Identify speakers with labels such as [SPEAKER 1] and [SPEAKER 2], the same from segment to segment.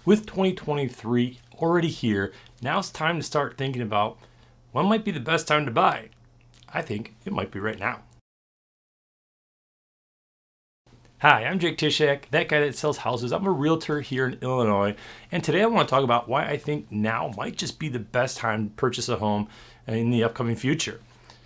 [SPEAKER 1] With 2023 already here, now it's time to start thinking about when might be the best time to buy. I think it might be right now. Hi, I'm Jake Tysiak, that guy that sells houses. I'm a realtor here in Illinois, and today I want to talk about why I think now might just be the best time to purchase a home in the upcoming future.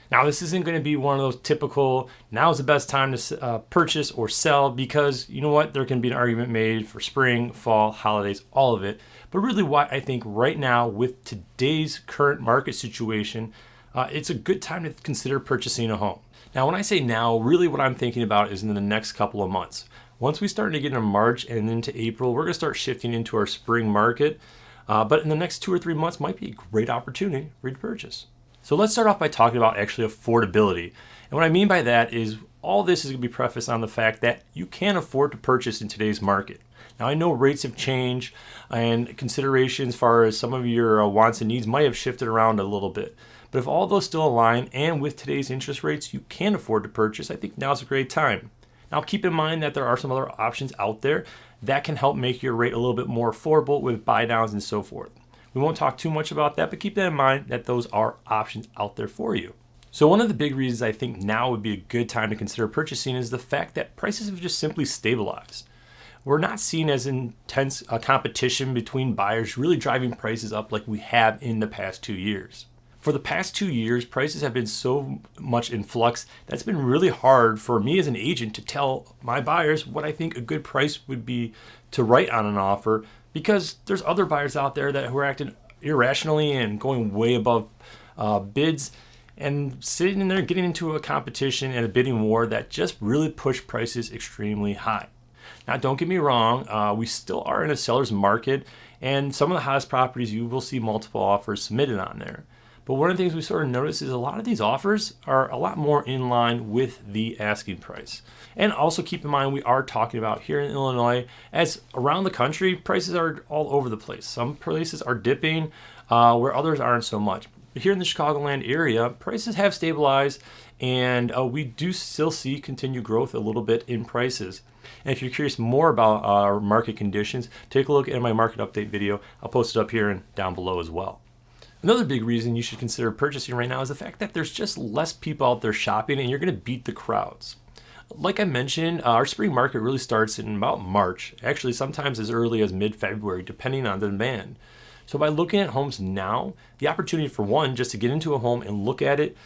[SPEAKER 1] Now, this isn't going to be one of those typical, now's the best time to purchase or sell, because you know what, there can be an argument made for spring, fall, holidays, all of it. But really why I think right now, with today's current market situation, it's a good time to consider purchasing a home. Now, when I say now, really what I'm thinking about is in the next couple of months. Once we start to get into March and into April, we're going to start shifting into our spring market. But in the next 2 or 3 months might be a great opportunity for you to purchase. So let's start off by talking about actually affordability. And what I mean by that is all this is going to be prefaced on the fact that you can afford to purchase in today's market. Now, I know rates have changed and considerations as far as some of your wants and needs might have shifted around a little bit. But if all those still align and with today's interest rates, you can afford to purchase, I think now's a great time. Now, keep in mind that there are some other options out there that can help make your rate a little bit more affordable with buy downs and so forth. We won't talk too much about that, but keep that in mind that those are options out there for you. So one of the big reasons I think now would be a good time to consider purchasing is the fact that prices have just simply stabilized. We're not seeing as intense a competition between buyers really driving prices up like we have in the past 2 years. For the past 2 years, prices have been so much in flux that's been really hard for me as an agent to tell my buyers what I think a good price would be to write on an offer, because there's other buyers out there who are acting irrationally and going way above bids and sitting in there getting into a competition and a bidding war that just really push prices extremely high. Now, don't get me wrong, we still are in a seller's market, and some of the hottest properties you will see multiple offers submitted on there. But one of the things we sort of notice is a lot of these offers are a lot more in line with the asking price. And also keep in mind, we are talking about here in Illinois, as around the country, prices are all over the place. Some places are dipping where others aren't so much. But here in the Chicagoland area, prices have stabilized, and we do still see continued growth a little bit in prices. And if you're curious more about our market conditions, take a look at my market update video. I'll post it up here and down below as well. Another big reason you should consider purchasing right now is the fact that there's just less people out there shopping, and you're going to beat the crowds. Like I mentioned, our spring market really starts in about March, actually sometimes as early as mid-February, depending on the demand. So by looking at homes now, the opportunity for one, just to get into a home and look at it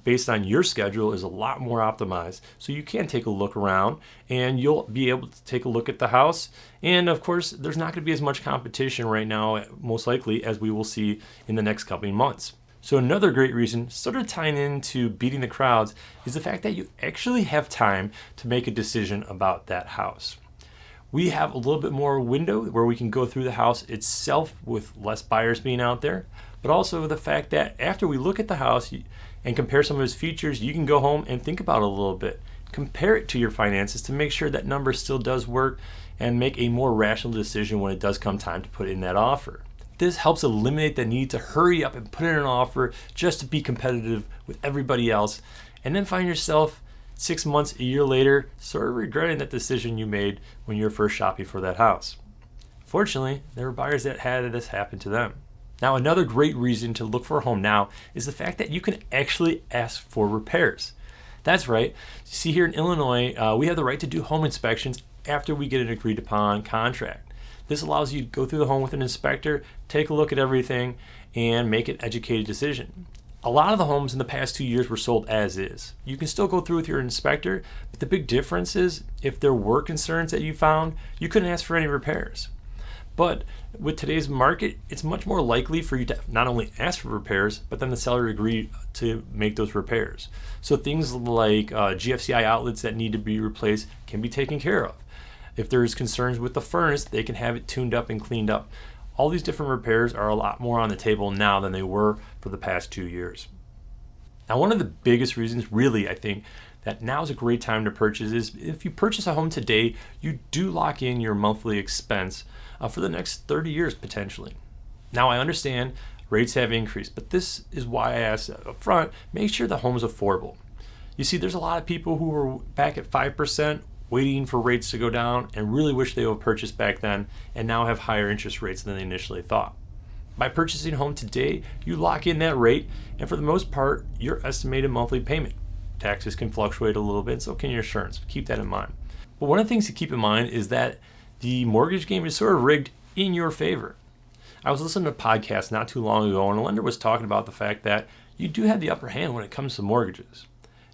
[SPEAKER 1] based on your schedule is a lot more optimized. So you can take a look around and you'll be able to take a look at the house. And of course, there's not going to be as much competition right now, most likely, as we will see in the next coming months. So another great reason, sort of tying into beating the crowds, is the fact that you actually have time to make a decision about that house. We have a little bit more window where we can go through the house itself with less buyers being out there, but also the fact that after we look at the house and compare some of its features, you can go home and think about it a little bit. Compare it to your finances to make sure that number still does work and make a more rational decision when it does come time to put in that offer. This helps eliminate the need to hurry up and put in an offer just to be competitive with everybody else, and then find yourself 6 months, a year later, sort of regretting that decision you made when you were first shopping for that house. Fortunately, there were buyers that had this happen to them. Now, another great reason to look for a home now is the fact that you can actually ask for repairs. That's right. See, here in Illinois, we have the right to do home inspections after we get an agreed upon contract. This allows you to go through the home with an inspector, take a look at everything, and make an educated decision. A lot of the homes in the past 2 years were sold as is. You can still go through with your inspector, but the big difference is if there were concerns that you found, you couldn't ask for any repairs. But with today's market, it's much more likely for you to not only ask for repairs, but then the seller agree to make those repairs. So things like GFCI outlets that need to be replaced can be taken care of. If there's concerns with the furnace, they can have it tuned up and cleaned up. All these different repairs are a lot more on the table now than they were for the past 2 years. Now, one of the biggest reasons, really, I think, that now is a great time to purchase is if you purchase a home today, you do lock in your monthly expense for the next 30 years potentially. Now, I understand rates have increased, but this is why I asked up front, make sure the home is affordable. You see, there's a lot of people who are back at 5% waiting for rates to go down and really wish they would have purchased back then and now have higher interest rates than they initially thought. By purchasing a home today, you lock in that rate, and for the most part, your estimated monthly payment. Taxes can fluctuate a little bit, so can your insurance. Keep that in mind. But one of the things to keep in mind is that the mortgage game is sort of rigged in your favor. I was listening to a podcast not too long ago, and a lender was talking about the fact that you do have the upper hand when it comes to mortgages.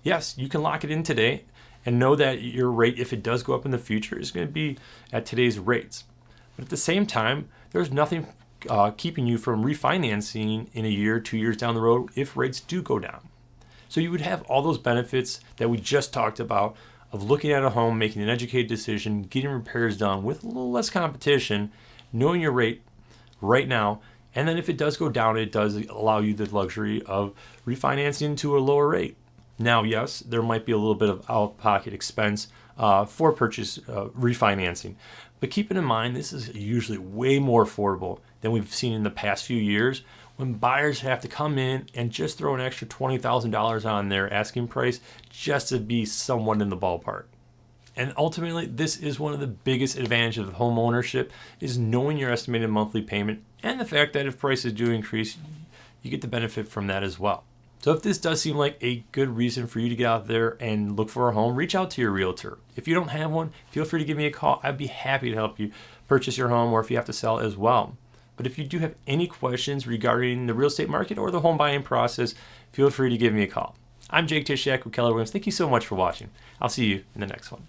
[SPEAKER 1] Yes, you can lock it in today and know that your rate, if it does go up in the future, is going to be at today's rates. But at the same time, there's nothing keeping you from refinancing in a year, 2 years down the road if rates do go down. So you would have all those benefits that we just talked about of looking at a home, making an educated decision, getting repairs done with a little less competition, knowing your rate right now, and then if it does go down, it does allow you the luxury of refinancing to a lower rate. Now, yes, there might be a little bit of out-of-pocket expense for purchase refinancing, but keep it in mind, this is usually way more affordable than we've seen in the past few years when buyers have to come in and just throw an extra $20,000 on their asking price just to be somewhat in the ballpark. And ultimately, this is one of the biggest advantages of home ownership is knowing your estimated monthly payment and the fact that if prices do increase, you get the benefit from that as well. So if this does seem like a good reason for you to get out there and look for a home, reach out to your realtor. If you don't have one, feel free to give me a call. I'd be happy to help you purchase your home or if you have to sell as well. But if you do have any questions regarding the real estate market or the home buying process, feel free to give me a call. I'm Jake Tysiak with Keller. Thank you so much for watching. I'll see you in the next one.